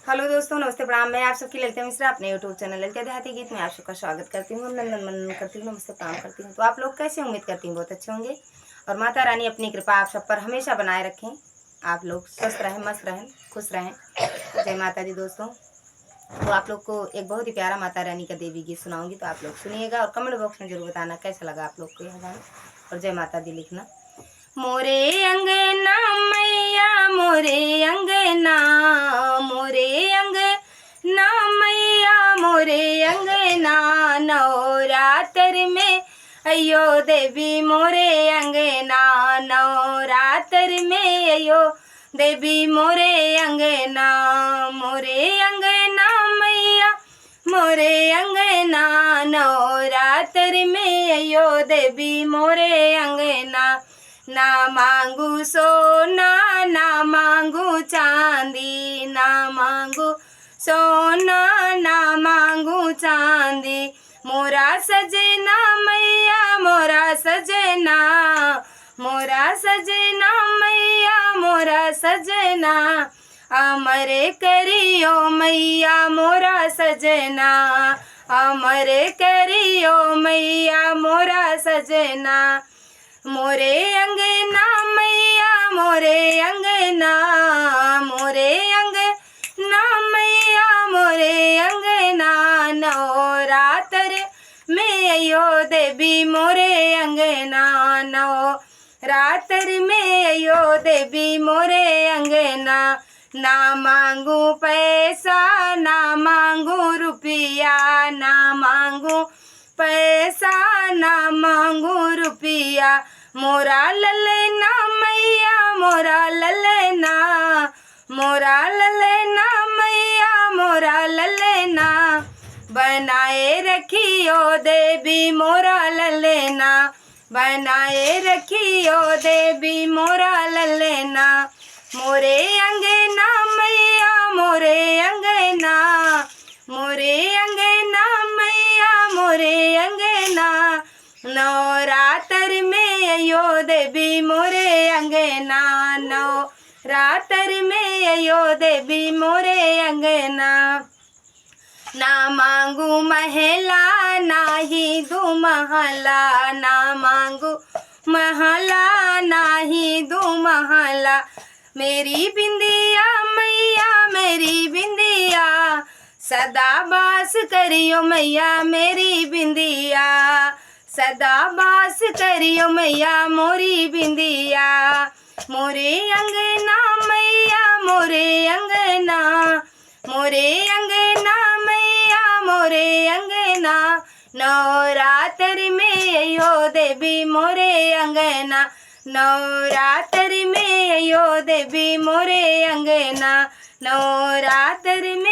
Hello दोस्तों, नमस्ते, प्रणाम। मैं आप सबकी ललिता मिश्रा अपने यूट्यूब चैनल ललिता देहाती गीत में आप सबका स्वागत करती हूँ। नंदन मनन करती हूँ, नमस्ते, प्रणाम करती हूँ। तो आप लोग कैसे, उम्मीद करती हूँ बहुत अच्छे होंगे और माता रानी अपनी कृपा आप सब पर हमेशा बनाए रखें। आप लोग स्वस्थ रहें, मस्त रहें, खुश रहें। जय माता दी दोस्तों। तो आप लोग को एक बहुत ही प्यारा माता रानी का देवी गीत सुनाऊंगी, तो आप लोग सुनिएगा और कमेंट बॉक्स में जरूर बताना कैसा लगा आप लोग को यह गाना, और जय माता दी लिखना। मोरे अंगना मैया, मोरे अंगना, मोरे अंगना मैया, मोरे अंगना, नवरात्र में अयो देवी मोरे अंगना, नवरात्र में अयो देवी मोरे अंगना, मोरे अंगना मैया, मोरे अंगना, नवरात्र में अयो देवी मोरे अंगना। ना मांगू सोना, ना मांगू चांदी, ना मांगू सोना, ना मांगू चांदी, मोरा सजना मैया, मोरा सजना, मोरा सजना मैया, मोरा सजना, अमर करियो मैया मोरा सजना, अमर करियो मैया मोरा सजना। मोरे अंगना मैया, मोरे अंगना, मोरे अंगना मैया, मोरे अंगना, नवरात्र में अयो देवी मोरे अंगना, नवरात्र में अयो देवी मोरे अंगना। ना मांगू पैसा, ना मांगू रुपया, ना मांगू पैसा, ना मांगू रुपया, मोरा ललना मैया, मोरा ललना, मोरा ललना मैया, मोरा ललना, बनाए रखियो देवी मोरा ललना, बनाए रखियो देवी मोरा ललना। मोरे अंगना मैया, मोरे अंगना, मोरे अंगना मैया, मोरे अंगना, नवरात्र में अयो देवी मोरे अंगना, नवरात्र में अयो देवी मोरे अंगना। ना मांगू महला, ना ही दू महला, ना मांगू महला, ना ही दू महला, मेरी बिंदिया मैया, मेरी बिंदिया, सदा बास करियो मैया मेरी बिंदिया, सदा बास करियो मैया मोरी बिंदिया। मोरे अंगना मैया, मोरे अंगना, मोरे अंगना मैया, मोरे अंगना, नवरात्र में अयो देवी मोरे अंगना, नवरात्र में अयो देवी मोरे अंगना, नवरात्र में